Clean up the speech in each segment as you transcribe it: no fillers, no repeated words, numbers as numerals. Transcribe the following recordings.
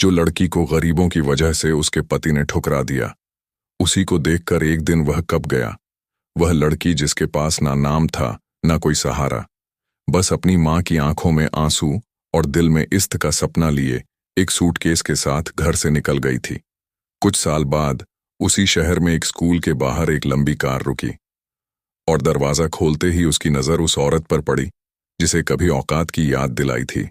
जो लड़की को गरीबों की वजह से उसके पति ने ठुकरा दिया। उसी को देखकर एक दिन वह कब गया। वह लड़की जिसके पास ना नाम था ना कोई सहारा, बस अपनी माँ की आंखों में आंसू और दिल में इश्क का सपना लिए एक सूटकेस के साथ घर से निकल गई थी। कुछ साल बाद उसी शहर में एक स्कूल के बाहर एक लंबी कार रुकी और दरवाजा खोलते ही उसकी नजर उस औरत पर पड़ी जिसे कभी औकात की याद दिलाई थी।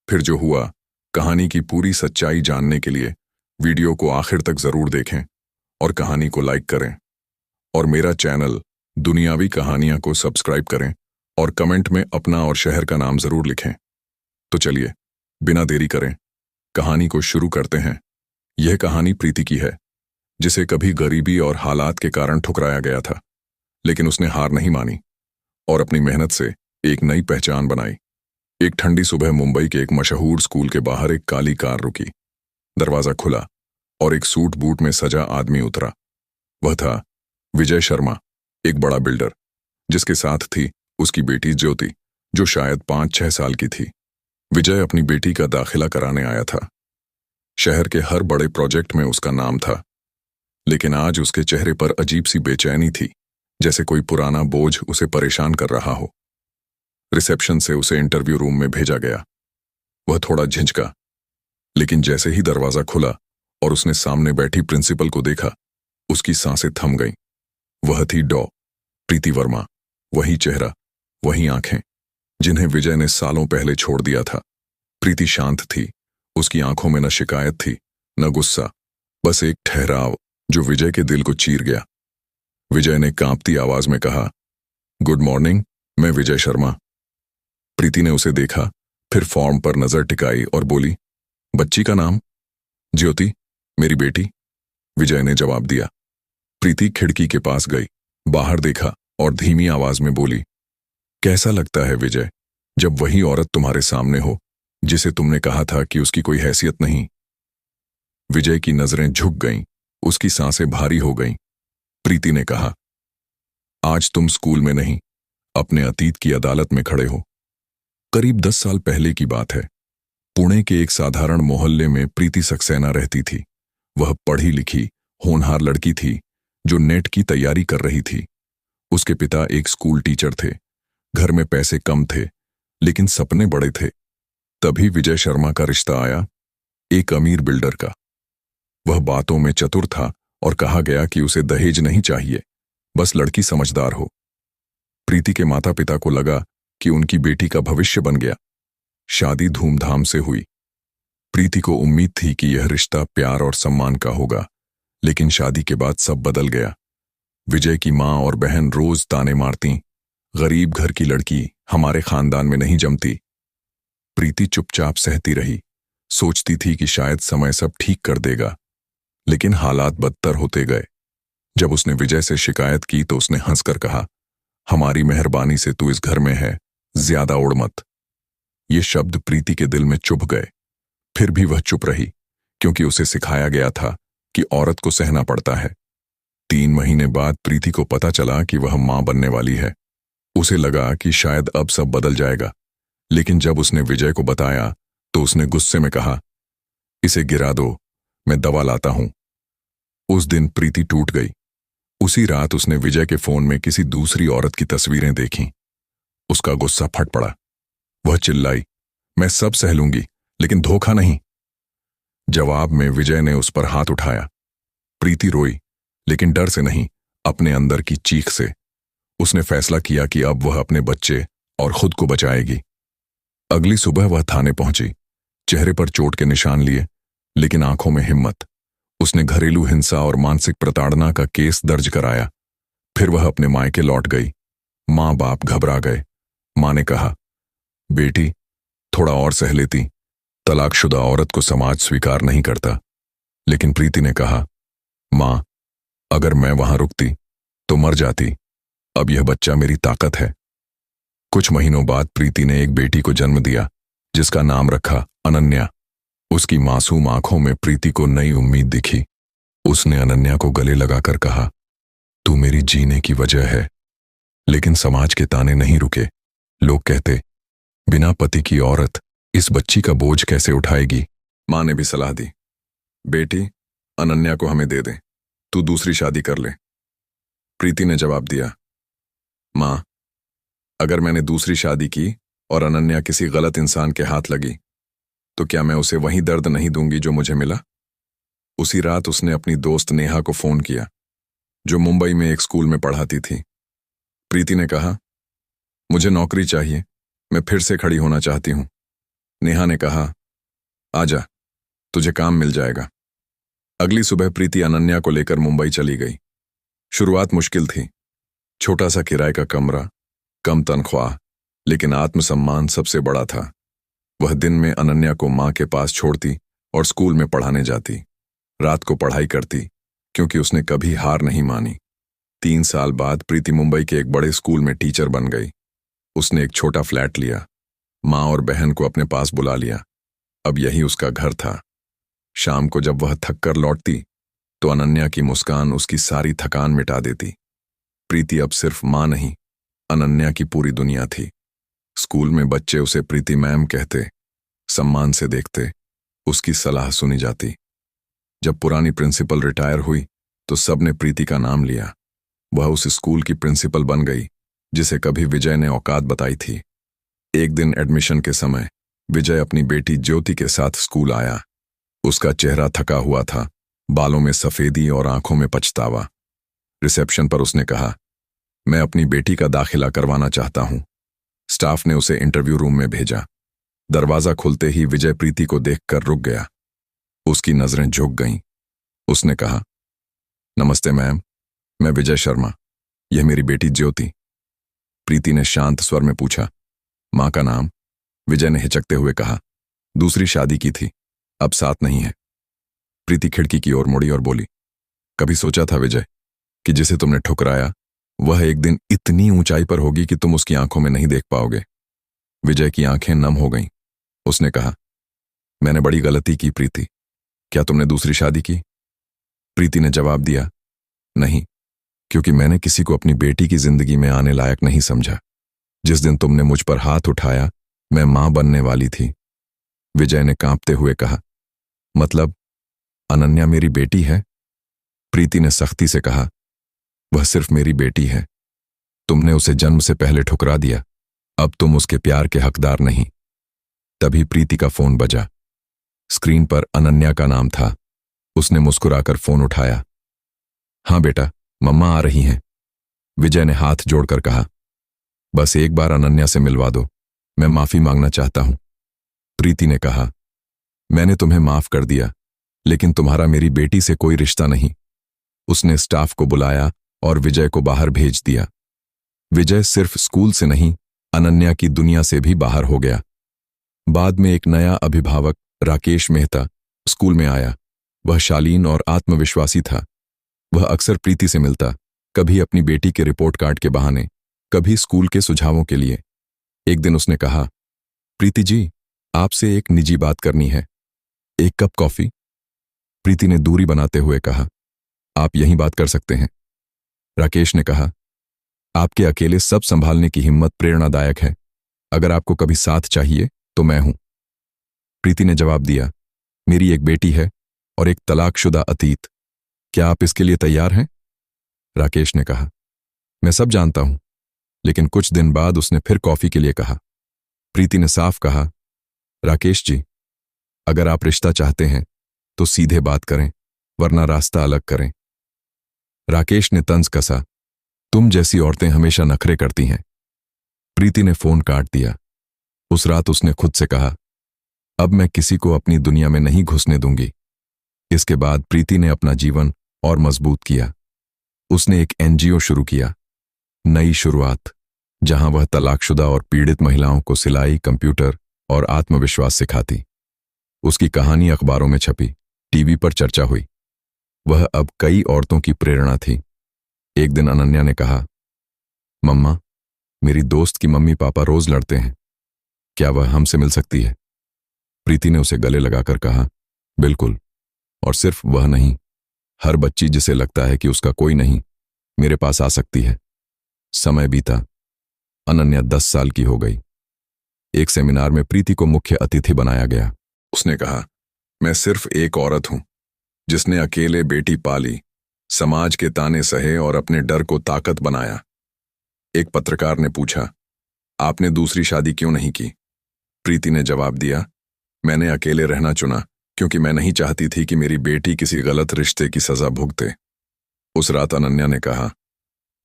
फिर जो हुआ, कहानी की पूरी सच्चाई जानने के लिए वीडियो को आखिर तक जरूर देखें और कहानी को लाइक करें और मेरा चैनल दुनियावी कहानियां को सब्सक्राइब करें और कमेंट में अपना और शहर का नाम जरूर लिखें। तो चलिए बिना देरी करें कहानी को शुरू करते हैं। यह कहानी प्रीति की है, जिसे कभी गरीबी और हालात के कारण ठुकराया गया था, लेकिन उसने हार नहीं मानी और अपनी मेहनत से एक नई पहचान बनाई। एक ठंडी सुबह मुंबई के एक मशहूर स्कूल के बाहर एक काली कार रुकी। दरवाजा खुला और एक सूट बूट में सजा आदमी उतरा। वह था विजय शर्मा, एक बड़ा बिल्डर, जिसके साथ थी उसकी बेटी ज्योति, जो शायद 5-6 साल की थी। विजय अपनी बेटी का दाखिला कराने आया था। शहर के हर बड़े प्रोजेक्ट में उसका नाम था, लेकिन आज उसके चेहरे पर अजीब सी बेचैनी थी, जैसे कोई पुराना बोझ उसे परेशान कर रहा हो। रिसेप्शन से उसे इंटरव्यू रूम में भेजा गया। वह थोड़ा झिझका, लेकिन जैसे ही दरवाजा खुला और उसने सामने बैठी प्रिंसिपल को देखा, उसकी सांसें थम गईं। वह थी प्रीति वर्मा, वही चेहरा, वही आंखें, जिन्हें विजय ने सालों पहले छोड़ दिया था। प्रीति शांत थी, उसकी आंखों में न शिकायत थी न गुस्सा, बस एक ठहराव जो विजय के दिल को चीर गया। विजय ने कांपती आवाज में कहा, गुड मॉर्निंग, मैं विजय शर्मा। प्रीति ने उसे देखा, फिर फॉर्म पर नजर टिकाई और बोली, बच्ची का नाम? ज्योति, मेरी बेटी, विजय ने जवाब दिया। प्रीति खिड़की के पास गई, बाहर देखा और धीमी आवाज में बोली, कैसा लगता है विजय, जब वही औरत तुम्हारे सामने हो जिसे तुमने कहा था कि उसकी कोई हैसियत नहीं? विजय की नजरें झुक गईं, उसकी सांसें भारी हो गईं। प्रीति ने कहा, आज तुम स्कूल में नहीं, अपने अतीत की अदालत में खड़े हो। करीब 10 साल पहले की बात है। पुणे के एक साधारण मोहल्ले में प्रीति सक्सेना रहती थी। वह पढ़ी लिखी, होनहार लड़की थी जो नेट की तैयारी कर रही थी। उसके पिता एक स्कूल टीचर थे। घर में पैसे कम थे, लेकिन सपने बड़े थे। तभी विजय शर्मा का रिश्ता आया, एक अमीर बिल्डर का। वह बातों में चतुर था और कहा गया कि उसे दहेज नहीं चाहिए, बस लड़की समझदार हो। प्रीति के माता पिता को लगा कि उनकी बेटी का भविष्य बन गया। शादी धूमधाम से हुई। प्रीति को उम्मीद थी कि यह रिश्ता प्यार और सम्मान का होगा, लेकिन शादी के बाद सब बदल गया। विजय की माँ और बहन रोज ताने मारती, गरीब घर की लड़की हमारे खानदान में नहीं जमती। प्रीति चुपचाप सहती रही, सोचती थी कि शायद समय सब ठीक कर देगा, लेकिन हालात बदतर होते गए। जब उसने विजय से शिकायत की तो उसने हंसकर कहा, हमारी मेहरबानी से तू इस घर में है, ज्यादा उड़ मत। ये शब्द प्रीति के दिल में चुभ गए। फिर भी वह चुप रही, क्योंकि उसे सिखाया गया था कि औरत को सहना पड़ता है। 3 महीने बाद प्रीति को पता चला कि वह मां बनने वाली है। उसे लगा कि शायद अब सब बदल जाएगा, लेकिन जब उसने विजय को बताया तो उसने गुस्से में कहा, इसे गिरा दो, मैं दवा लाता हूं। उस दिन प्रीति टूट गई। उसी रात उसने विजय के फोन में किसी दूसरी औरत की तस्वीरें देखीं। उसका गुस्सा फट पड़ा। वह चिल्लाई, मैं सब सह लूंगी, लेकिन धोखा नहीं। जवाब में विजय ने उस पर हाथ उठाया। प्रीति रोई, लेकिन डर से नहीं, अपने अंदर की चीख से। उसने फैसला किया कि अब वह अपने बच्चे और खुद को बचाएगी। अगली सुबह वह थाने पहुंची, चेहरे पर चोट के निशान लिए, लेकिन आंखों में हिम्मत। उसने घरेलू हिंसा और मानसिक प्रताड़ना का केस दर्ज कराया। फिर वह अपने मायके लौट गई। माँ बाप घबरा गए। माँ ने कहा, बेटी थोड़ा और सह लेती, तलाकशुदा औरत को समाज स्वीकार नहीं करता। लेकिन प्रीति ने कहा, माँ, अगर मैं वहां रुकती तो मर जाती। अब यह बच्चा मेरी ताकत है। कुछ महीनों बाद प्रीति ने एक बेटी को जन्म दिया, जिसका नाम रखा अनन्या। उसकी मासूम आंखों में प्रीति को नई उम्मीद दिखी। उसने अनन्या को गले लगाकर कहा, तू मेरी जीने की वजह है। लेकिन समाज के ताने नहीं रुके। लोग कहते, बिना पति की औरत इस बच्ची का बोझ कैसे उठाएगी। माँ ने भी सलाह दी, बेटी, अनन्या को हमें दे दे, तू दूसरी शादी कर ले। प्रीति ने जवाब दिया, माँ, अगर मैंने दूसरी शादी की और अनन्या किसी गलत इंसान के हाथ लगी, तो क्या मैं उसे वही दर्द नहीं दूंगी जो मुझे मिला? उसी रात उसने अपनी दोस्त नेहा को फोन किया, जो मुंबई में एक स्कूल में पढ़ाती थी। प्रीति ने कहा, मुझे नौकरी चाहिए, मैं फिर से खड़ी होना चाहती हूं। नेहा ने कहा, आजा, तुझे काम मिल जाएगा। अगली सुबह प्रीति अनन्या को लेकर मुंबई चली गई। शुरुआत मुश्किल थी। छोटा सा किराए का कमरा, कम तनख्वाह, लेकिन आत्मसम्मान सबसे बड़ा था। वह दिन में अनन्या को माँ के पास छोड़ती और स्कूल में पढ़ाने जाती। रात को पढ़ाई करती, क्योंकि उसने कभी हार नहीं मानी। 3 साल बाद प्रीति मुंबई के एक बड़े स्कूल में टीचर बन गई। उसने एक छोटा फ्लैट लिया, माँ और बहन को अपने पास बुला लिया। अब यही उसका घर था। शाम को जब वह थक कर लौटती, तो अनन्या की मुस्कान उसकी सारी थकान मिटा देती। प्रीति अब सिर्फ माँ नहीं, अनन्या की पूरी दुनिया थी। स्कूल में बच्चे उसे प्रीति मैम कहते, सम्मान से देखते, उसकी सलाह सुनी जाती। जब पुरानी प्रिंसिपल रिटायर हुई, तो सबने प्रीति का नाम लिया। वह उस स्कूल की प्रिंसिपल बन गई जिसे कभी विजय ने औकात बताई थी। एक दिन एडमिशन के समय विजय अपनी बेटी ज्योति के साथ स्कूल आया। उसका चेहरा थका हुआ था, बालों में सफेदी और आंखों में पछतावा। रिसेप्शन पर उसने कहा, मैं अपनी बेटी का दाखिला करवाना चाहता हूं। स्टाफ ने उसे इंटरव्यू रूम में भेजा। दरवाजा खुलते ही विजय प्रीति को देखकर रुक गया। उसकी नजरें झुक गईं। उसने कहा, नमस्ते मैम, मैं विजय शर्मा, यह मेरी बेटी ज्योति। प्रीति ने शांत स्वर में पूछा, मां का नाम? विजय ने हिचकते हुए कहा, दूसरी शादी की थी, अब साथ नहीं है। प्रीति खिड़की की ओर मुड़ी और बोली, कभी सोचा था विजय कि जिसे तुमने ठुकराया वह एक दिन इतनी ऊंचाई पर होगी कि तुम उसकी आंखों में नहीं देख पाओगे? विजय की आंखें नम हो गईं। उसने कहा, मैंने बड़ी गलती की प्रीति, क्या तुमने दूसरी शादी की? प्रीति ने जवाब दिया, नहीं, क्योंकि मैंने किसी को अपनी बेटी की जिंदगी में आने लायक नहीं समझा। जिस दिन तुमने मुझ पर हाथ उठाया, मैं मां बनने वाली थी। विजय ने कांपते हुए कहा, मतलब अनन्या मेरी बेटी है? प्रीति ने सख्ती से कहा, वह सिर्फ मेरी बेटी है। तुमने उसे जन्म से पहले ठुकरा दिया, अब तुम उसके प्यार के हकदार नहीं। तभी प्रीति का फोन बजा। स्क्रीन पर अनन्या का नाम था। उसने मुस्कुराकर फोन उठाया। हाँ बेटा, मम्मा आ रही हैं। विजय ने हाथ जोड़कर कहा, बस एक बार अनन्या से मिलवा दो, मैं माफी मांगना चाहता हूं। प्रीति ने कहा, मैंने तुम्हें माफ कर दिया, लेकिन तुम्हारा मेरी बेटी से कोई रिश्ता नहीं। उसने स्टाफ को बुलाया और विजय को बाहर भेज दिया। विजय सिर्फ स्कूल से नहीं, अनन्या की दुनिया से भी बाहर हो गया। बाद में एक नया अभिभावक राकेश मेहता स्कूल में आया। वह शालीन और आत्मविश्वासी था। वह अक्सर प्रीति से मिलता, कभी अपनी बेटी के रिपोर्ट कार्ड के बहाने, कभी स्कूल के सुझावों के लिए। एक दिन उसने कहा, प्रीति जी, आपसे एक निजी बात करनी है, एक कप कॉफी? प्रीति ने दूरी बनाते हुए कहा, आप यहीं बात कर सकते हैं। राकेश ने कहा, आपके अकेले सब संभालने की हिम्मत प्रेरणादायक है। अगर आपको कभी साथ चाहिए तो मैं हूं। प्रीति ने जवाब दिया, मेरी एक बेटी है और एक तलाकशुदा अतीत। क्या आप इसके लिए तैयार हैं? राकेश ने कहा, मैं सब जानता हूं। लेकिन कुछ दिन बाद उसने फिर कॉफी के लिए कहा। प्रीति ने साफ कहा, राकेश जी, अगर आप रिश्ता चाहते हैं तो सीधे बात करें, वरना रास्ता अलग करें। राकेश ने तंज कसा, तुम जैसी औरतें हमेशा नखरे करती हैं। प्रीति ने फोन काट दिया। उस रात उसने खुद से कहा, अब मैं किसी को अपनी दुनिया में नहीं घुसने दूंगी। इसके बाद प्रीति ने अपना जीवन और मजबूत किया। उसने एक एनजीओ शुरू किया, नई शुरुआत, जहां वह तलाकशुदा और पीड़ित महिलाओं को सिलाई, कंप्यूटर और आत्मविश्वास सिखाती। उसकी कहानी अखबारों में छपी, टीवी पर चर्चा हुई। वह अब कई औरतों की प्रेरणा थी। एक दिन अनन्या ने कहा, मम्मा, मेरी दोस्त की मम्मी पापा रोज लड़ते हैं, क्या वह हमसे मिल सकती है? प्रीति ने उसे गले लगाकर कहा, बिल्कुल, और सिर्फ वह नहीं, हर बच्ची जिसे लगता है कि उसका कोई नहीं, मेरे पास आ सकती है। समय बीता। अनन्या 10 साल की हो गई। एक सेमिनार में प्रीति को मुख्य अतिथि बनाया गया। उसने कहा, मैं सिर्फ एक औरत हूं जिसने अकेले बेटी पाली, समाज के ताने सहे और अपने डर को ताकत बनाया। एक पत्रकार ने पूछा, आपने दूसरी शादी क्यों नहीं की? प्रीति ने जवाब दिया, मैंने अकेले रहना चुना क्योंकि मैं नहीं चाहती थी कि मेरी बेटी किसी गलत रिश्ते की सजा भुगते। उस रात अनन्या ने कहा,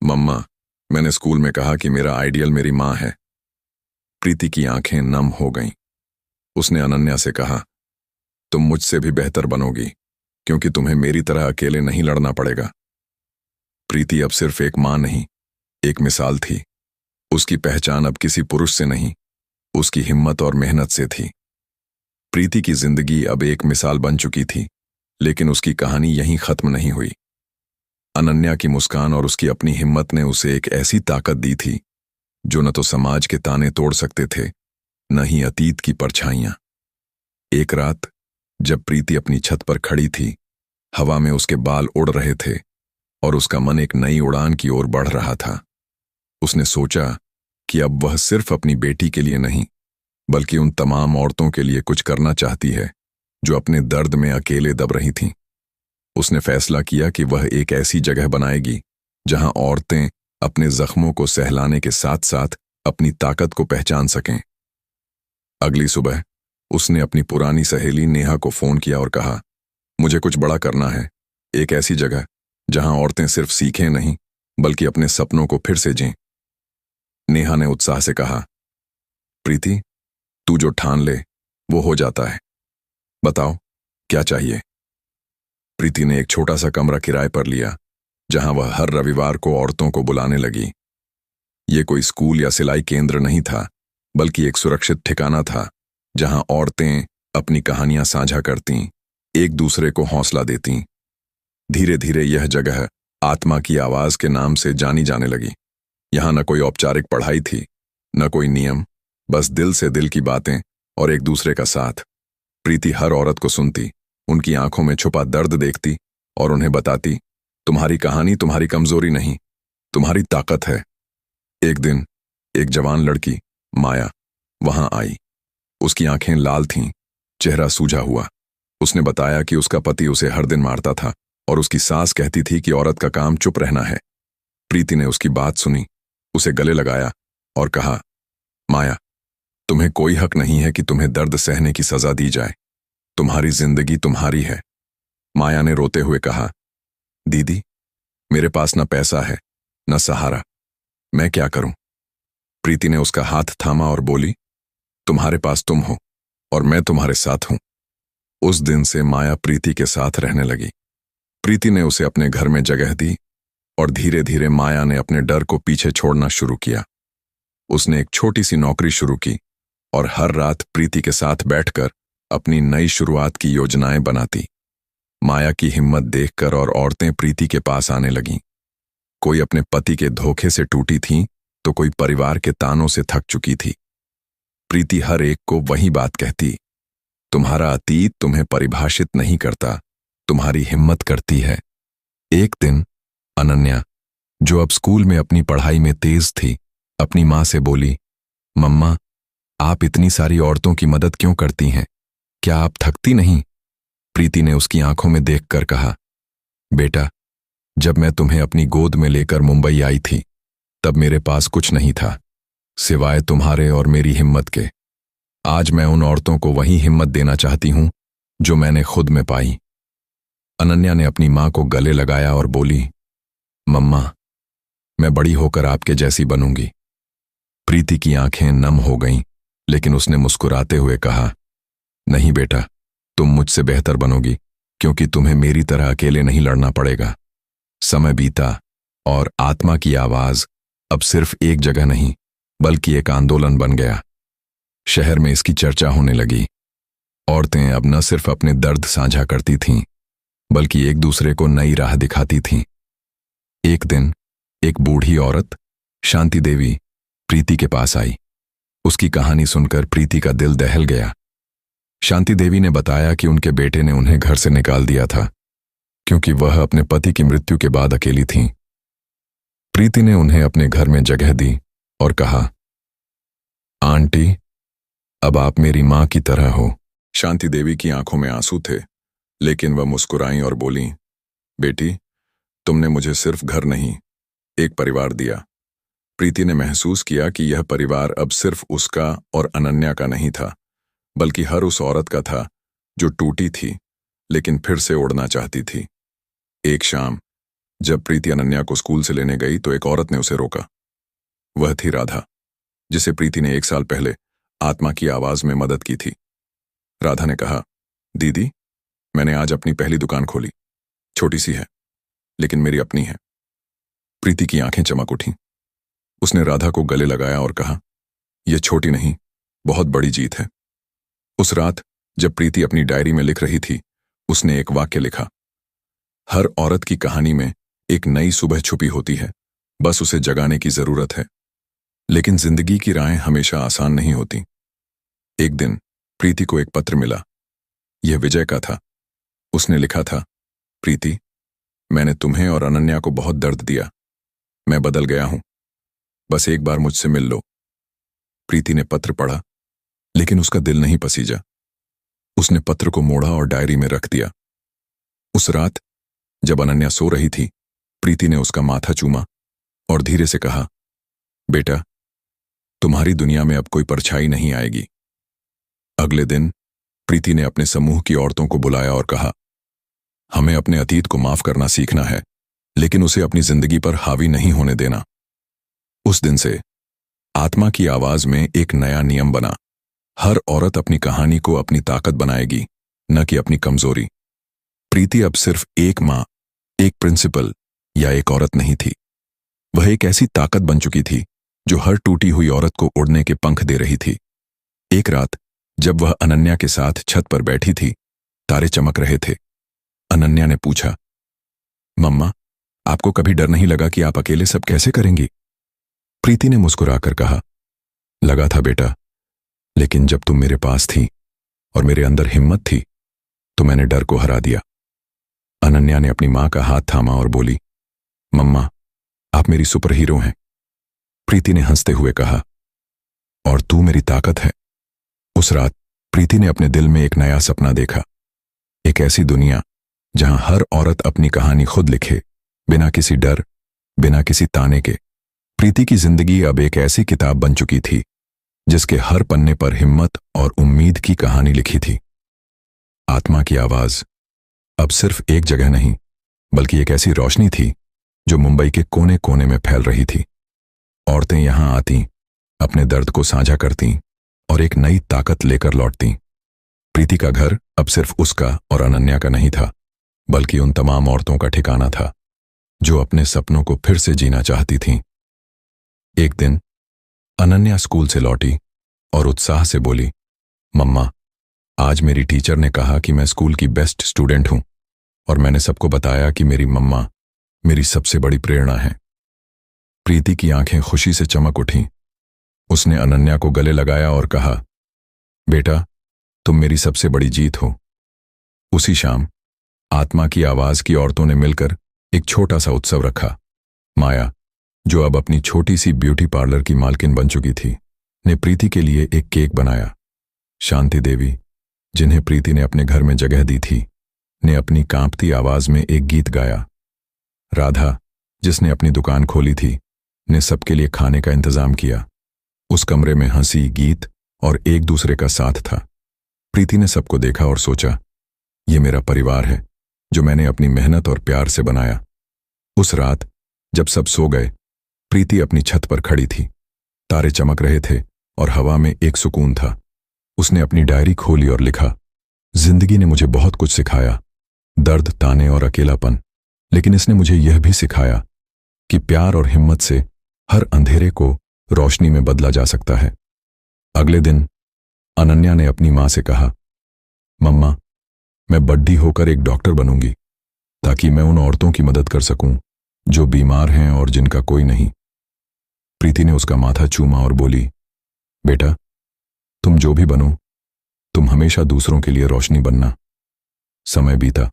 मम्मा, मैंने स्कूल में कहा कि मेरा आइडियल मेरी माँ है। प्रीति की आंखें नम हो गईं। उसने अनन्या से कहा, तुम मुझसे भी बेहतर बनोगी क्योंकि तुम्हें मेरी तरह अकेले नहीं लड़ना पड़ेगा। प्रीति अब सिर्फ एक माँ नहीं, एक मिसाल थी। उसकी पहचान अब किसी पुरुष से नहीं, उसकी हिम्मत और मेहनत से थी। प्रीति की जिंदगी अब एक मिसाल बन चुकी थी, लेकिन उसकी कहानी यहीं खत्म नहीं हुई। अनन्या की मुस्कान और उसकी अपनी हिम्मत ने उसे एक ऐसी ताकत दी थी जो न तो समाज के ताने तोड़ सकते थे, न ही अतीत की परछाइयां। एक रात जब प्रीति अपनी छत पर खड़ी थी, हवा में उसके बाल उड़ रहे थे और उसका मन एक नई उड़ान की ओर बढ़ रहा था। उसने सोचा कि अब वह सिर्फ अपनी बेटी के लिए नहीं, बल्कि उन तमाम औरतों के लिए कुछ करना चाहती है जो अपने दर्द में अकेले दब रही थीं। उसने फैसला किया कि वह एक ऐसी जगह बनाएगी जहां औरतें अपने जख्मों को सहलाने के साथ साथ अपनी ताकत को पहचान सकें। अगली सुबह उसने अपनी पुरानी सहेली नेहा को फोन किया और कहा, मुझे कुछ बड़ा करना है, एक ऐसी जगह जहां औरतें सिर्फ सीखें नहीं बल्कि अपने सपनों को फिर से जीं। नेहा ने उत्साह से कहा, प्रीति, तू जो ठान ले वो हो जाता है। बताओ क्या चाहिए? प्रीति ने एक छोटा सा कमरा किराए पर लिया जहां वह हर रविवार को औरतों को बुलाने लगी। ये कोई स्कूल या सिलाई केंद्र नहीं था, बल्कि एक सुरक्षित ठिकाना था जहां औरतें अपनी कहानियां साझा करतीं, एक दूसरे को हौसला देतीं। धीरे धीरे यह जगह आत्मा की आवाज के नाम से जानी जाने लगी। यहां न कोई औपचारिक पढ़ाई थी, न कोई नियम, बस दिल से दिल की बातें और एक दूसरे का साथ। प्रीति हर औरत को सुनती, उनकी आंखों में छुपा दर्द देखती और उन्हें बताती, तुम्हारी कहानी तुम्हारी कमजोरी नहीं, तुम्हारी ताकत है। एक दिन एक जवान लड़की माया वहां आई। उसकी आंखें लाल थीं, चेहरा सूजा हुआ। उसने बताया कि उसका पति उसे हर दिन मारता था और उसकी सास कहती थी कि औरत का काम चुप रहना है। प्रीति ने उसकी बात सुनी, उसे गले लगाया और कहा, माया, तुम्हें कोई हक नहीं है कि तुम्हें दर्द सहने की सजा दी जाए। तुम्हारी जिंदगी तुम्हारी है। माया ने रोते हुए कहा, दीदी, मेरे पास न पैसा है न सहारा, मैं क्या करूं? प्रीति ने उसका हाथ थामा और बोली, तुम्हारे पास तुम हो और मैं तुम्हारे साथ हूं। उस दिन से माया प्रीति के साथ रहने लगी। प्रीति ने उसे अपने घर में जगह दी और धीरे धीरे माया ने अपने डर को पीछे छोड़ना शुरू किया। उसने एक छोटी सी नौकरी शुरू की और हर रात प्रीति के साथ बैठकर अपनी नई शुरुआत की योजनाएं बनाती। माया की हिम्मत देखकर और औरतें प्रीति के पास आने लगीं। कोई अपने पति के धोखे से टूटी थी तो कोई परिवार के तानों से थक चुकी थी। प्रीति हर एक को वही बात कहती, तुम्हारा अतीत तुम्हें परिभाषित नहीं करता, तुम्हारी हिम्मत करती है। एक दिन अनन्या, जो अब स्कूल में अपनी पढ़ाई में तेज थी, अपनी माँ से बोली, मम्मा, आप इतनी सारी औरतों की मदद क्यों करती हैं? क्या आप थकती नहीं? प्रीति ने उसकी आंखों में देखकर कहा, बेटा, जब मैं तुम्हें अपनी गोद में लेकर मुंबई आई थी तब मेरे पास कुछ नहीं था सिवाय तुम्हारे और मेरी हिम्मत के। आज मैं उन औरतों को वही हिम्मत देना चाहती हूं जो मैंने खुद में पाई। अनन्या ने अपनी मां को गले लगाया और बोली, मम्मा, मैं बड़ी होकर आपके जैसी बनूंगी। प्रीति की आंखें नम हो गईं, लेकिन उसने मुस्कुराते हुए कहा, नहीं बेटा, तुम मुझसे बेहतर बनोगी क्योंकि तुम्हें मेरी तरह अकेले नहीं लड़ना पड़ेगा। समय बीता और आत्मा की आवाज अब सिर्फ एक जगह नहीं बल्कि एक आंदोलन बन गया। शहर में इसकी चर्चा होने लगी। औरतें अब न सिर्फ अपने दर्द साझा करती थीं बल्कि एक दूसरे को नई राह दिखाती थीं। एक दिन एक बूढ़ी औरत, शांति देवी, प्रीति के पास आई। उसकी कहानी सुनकर प्रीति का दिल दहल गया। शांति देवी ने बताया कि उनके बेटे ने उन्हें घर से निकाल दिया था क्योंकि वह अपने पति की मृत्यु के बाद अकेली थीं। प्रीति ने उन्हें अपने घर में जगह दी और कहा, आंटी, अब आप मेरी मां की तरह हो। शांति देवी की आंखों में आंसू थे, लेकिन वह मुस्कुराईं और बोलीं, बेटी, तुमने मुझे सिर्फ घर नहीं, एक परिवार दिया। प्रीति ने महसूस किया कि यह परिवार अब सिर्फ उसका और अनन्या का नहीं था, बल्कि हर उस औरत का था जो टूटी थी लेकिन फिर से उड़ना चाहती थी। एक शाम जब प्रीति अनन्या को स्कूल से लेने गई तो एक औरत ने उसे रोका। वह थी राधा, जिसे प्रीति ने 1 साल पहले आत्मा की आवाज में मदद की थी। राधा ने कहा, दीदी, मैंने आज अपनी पहली दुकान खोली। छोटी सी है, लेकिन मेरी अपनी है। प्रीति की आंखें चमक उठीं। उसने राधा को गले लगाया और कहा, यह छोटी नहीं, बहुत बड़ी जीत है। उस रात जब प्रीति अपनी डायरी में लिख रही थी, उसने एक वाक्य लिखा, हर औरत की कहानी में एक नई सुबह छुपी होती है, बस उसे जगाने की जरूरत है। लेकिन जिंदगी की राहें हमेशा आसान नहीं होती। एक दिन प्रीति को एक पत्र मिला। यह विजय का था। उसने लिखा था, प्रीति, मैंने तुम्हें और अनन्या को बहुत दर्द दिया। मैं बदल गया हूं, बस एक बार मुझसे मिल लो। प्रीति ने पत्र पढ़ा, लेकिन उसका दिल नहीं पसीजा। उसने पत्र को मोड़ा और डायरी में रख दिया। उस रात जब अनन्या सो रही थी, प्रीति ने उसका माथा चूमा और धीरे से कहा, बेटा, तुम्हारी दुनिया में अब कोई परछाई नहीं आएगी। अगले दिन प्रीति ने अपने समूह की औरतों को बुलाया और कहा, हमें अपने अतीत को माफ करना सीखना है, लेकिन उसे अपनी जिंदगी पर हावी नहीं होने देना। उस दिन से आत्मा की आवाज में एक नया नियम बना, हर औरत अपनी कहानी को अपनी ताकत बनाएगी, न कि अपनी कमजोरी। प्रीति अब सिर्फ एक मां, एक प्रिंसिपल या एक औरत नहीं थी। वह एक ऐसी ताकत बन चुकी थी जो हर टूटी हुई औरत को उड़ने के पंख दे रही थी। एक रात जब वह अनन्या के साथ छत पर बैठी थी, तारे चमक रहे थे। अनन्या ने पूछा, मम्मा, आपको कभी डर नहीं लगा कि आप अकेले सब कैसे करेंगी? प्रीति ने मुस्कुराकर कहा, लगा था बेटा, लेकिन जब तुम मेरे पास थी और मेरे अंदर हिम्मत थी तो मैंने डर को हरा दिया। अनन्या ने अपनी मां का हाथ थामा और बोली, मम्मा, आप मेरी सुपर हीरो हैं। प्रीति ने हंसते हुए कहा, और तू मेरी ताकत है। उस रात प्रीति ने अपने दिल में एक नया सपना देखा, एक ऐसी दुनिया जहां हर औरत अपनी कहानी खुद लिखे, बिना किसी डर, बिना किसी ताने के। प्रीति की जिंदगी अब एक ऐसी किताब बन चुकी थी जिसके हर पन्ने पर हिम्मत और उम्मीद की कहानी लिखी थी। आत्मा की आवाज अब सिर्फ एक जगह नहीं, बल्कि एक ऐसी रोशनी थी जो मुंबई के कोने कोने में फैल रही थी। औरतें यहां आती, अपने दर्द को साझा करती और एक नई ताकत लेकर लौटती। प्रीति का घर अब सिर्फ उसका और अनन्या का नहीं था, बल्कि उन तमाम औरतों का ठिकाना था जो अपने सपनों को फिर से जीना चाहती थीं। एक दिन अनन्या स्कूल से लौटी और उत्साह से बोली, मम्मा, आज मेरी टीचर ने कहा कि मैं स्कूल की बेस्ट स्टूडेंट हूं और मैंने सबको बताया कि मेरी मम्मा मेरी सबसे बड़ी प्रेरणा है। प्रीति की आंखें खुशी से चमक उठीं। उसने अनन्या को गले लगाया और कहा, बेटा, तुम मेरी सबसे बड़ी जीत हो। उसी शाम आत्मा की आवाज की औरतों ने मिलकर एक छोटा सा उत्सव रखा। माया, जो अब अपनी छोटी सी ब्यूटी पार्लर की मालकिन बन चुकी थी, ने प्रीति के लिए एक केक बनाया। शांति देवी, जिन्हें प्रीति ने अपने घर में जगह दी थी, ने अपनी कांपती आवाज में एक गीत गाया। राधा, जिसने अपनी दुकान खोली थी, ने सबके लिए खाने का इंतजाम किया। उस कमरे में हंसी, गीत और एक दूसरे का साथ था। प्रीति ने सबको देखा और सोचा, ये मेरा परिवार है जो मैंने अपनी मेहनत और प्यार से बनाया। उस रात जब सब सो गए, प्रीति अपनी छत पर खड़ी थी। तारे चमक रहे थे और हवा में एक सुकून था। उसने अपनी डायरी खोली और लिखा, जिंदगी ने मुझे बहुत कुछ सिखाया, दर्द, ताने और अकेलापन, लेकिन इसने मुझे यह भी सिखाया कि प्यार और हिम्मत से हर अंधेरे को रोशनी में बदला जा सकता है। अगले दिन अनन्या ने अपनी मां से कहा, मम्मा, मैं बड्डी होकर एक डॉक्टर बनूंगी ताकि मैं उन औरतों की मदद कर सकूं जो बीमार हैं और जिनका कोई नहीं। प्रीति ने उसका माथा चूमा और बोली, बेटा, तुम जो भी बनो, तुम हमेशा दूसरों के लिए रोशनी बनना। समय बीता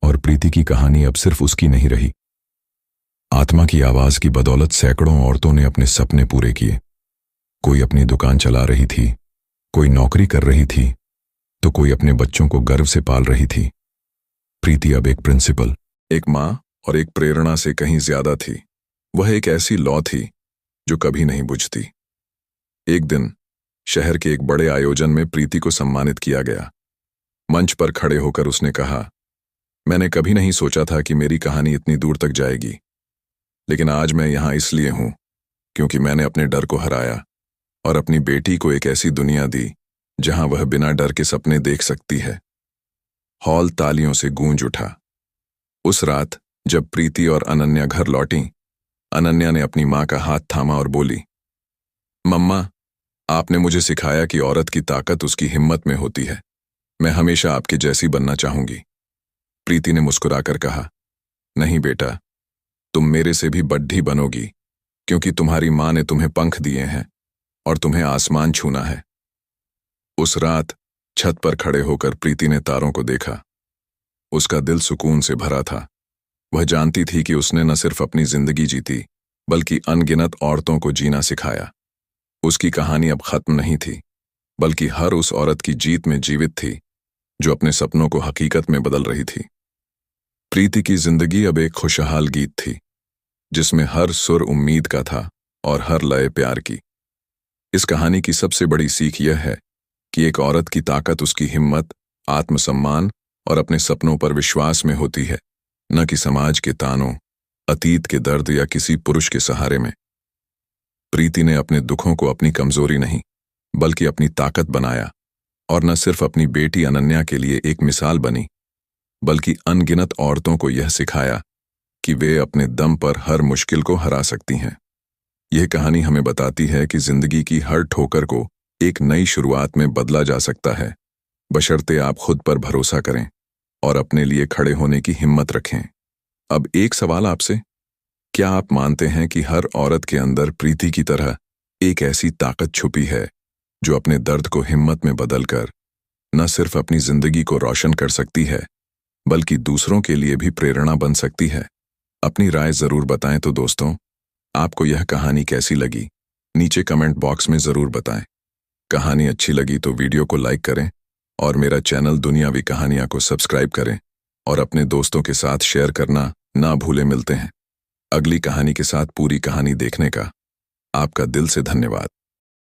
और प्रीति की कहानी अब सिर्फ उसकी नहीं रही। आत्मा की आवाज की बदौलत सैकड़ों औरतों ने अपने सपने पूरे किए। कोई अपनी दुकान चला रही थी, कोई नौकरी कर रही थी, तो कोई अपने बच्चों को गर्व से पाल रही थी। प्रीति अब एक प्रिंसिपल, एक माँ और एक प्रेरणा से कहीं ज्यादा थी। वह एक ऐसी लौ थी जो कभी नहीं बुझती। एक दिन शहर के एक बड़े आयोजन में प्रीति को सम्मानित किया गया। मंच पर खड़े होकर उसने कहा, मैंने कभी नहीं सोचा था कि मेरी कहानी इतनी दूर तक जाएगी, लेकिन आज मैं यहाँ इसलिए हूँ क्योंकि मैंने अपने डर को हराया और अपनी बेटी को एक ऐसी दुनिया दी जहां वह बिना डर के सपने देख सकती है। हॉल तालियों से गूंज उठा। उस रात जब प्रीति और अनन्या घर लौटी, अनन्या ने अपनी मां का हाथ थामा और बोली, मम्मा, आपने मुझे सिखाया कि औरत की ताकत उसकी हिम्मत में होती है। मैं हमेशा आपके जैसी बनना चाहूंगी। प्रीति ने मुस्कुराकर कहा, नहीं बेटा, तुम मेरे से भी बड्ढी बनोगी, क्योंकि तुम्हारी मां ने तुम्हें पंख दिए हैं और तुम्हें आसमान छूना है। उस रात छत पर खड़े होकर प्रीति ने तारों को देखा। उसका दिल सुकून से भरा था। वह जानती थी कि उसने न सिर्फ अपनी जिंदगी जीती, बल्कि अनगिनत औरतों को जीना सिखाया। उसकी कहानी अब खत्म नहीं थी, बल्कि हर उस औरत की जीत में जीवित थी जो अपने सपनों को हकीकत में बदल रही थी। प्रीति की जिंदगी अब एक खुशहाल गीत थी, जिसमें हर सुर उम्मीद का था और हर लय प्यार की। इस कहानी की सबसे बड़ी सीख यह है कि एक औरत की ताकत उसकी हिम्मत, आत्मसम्मान और अपने सपनों पर विश्वास में होती है, न कि समाज के तानों, अतीत के दर्द या किसी पुरुष के सहारे में। प्रीति ने अपने दुखों को अपनी कमजोरी नहीं, बल्कि अपनी ताकत बनाया और न सिर्फ अपनी बेटी अनन्या के लिए एक मिसाल बनी, बल्कि अनगिनत औरतों को यह सिखाया कि वे अपने दम पर हर मुश्किल को हरा सकती हैं। यह कहानी हमें बताती है कि जिंदगी की हर ठोकर को एक नई शुरुआत में बदला जा सकता है, बशर्ते आप खुद पर भरोसा करें और अपने लिए खड़े होने की हिम्मत रखें। अब एक सवाल आपसे, क्या आप मानते हैं कि हर औरत के अंदर प्रीति की तरह एक ऐसी ताकत छुपी है जो अपने दर्द को हिम्मत में बदलकर न सिर्फ अपनी जिंदगी को रोशन कर सकती है, बल्कि दूसरों के लिए भी प्रेरणा बन सकती है? अपनी राय जरूर बताएं। तो दोस्तों, आपको यह कहानी कैसी लगी, नीचे कमेंट बॉक्स में जरूर बताएं। कहानी अच्छी लगी तो वीडियो को लाइक करें और मेरा चैनल दुनियावी कहानियां को सब्सक्राइब करें और अपने दोस्तों के साथ शेयर करना ना भूलें। मिलते हैं अगली कहानी के साथ। पूरी कहानी देखने का आपका दिल से धन्यवाद।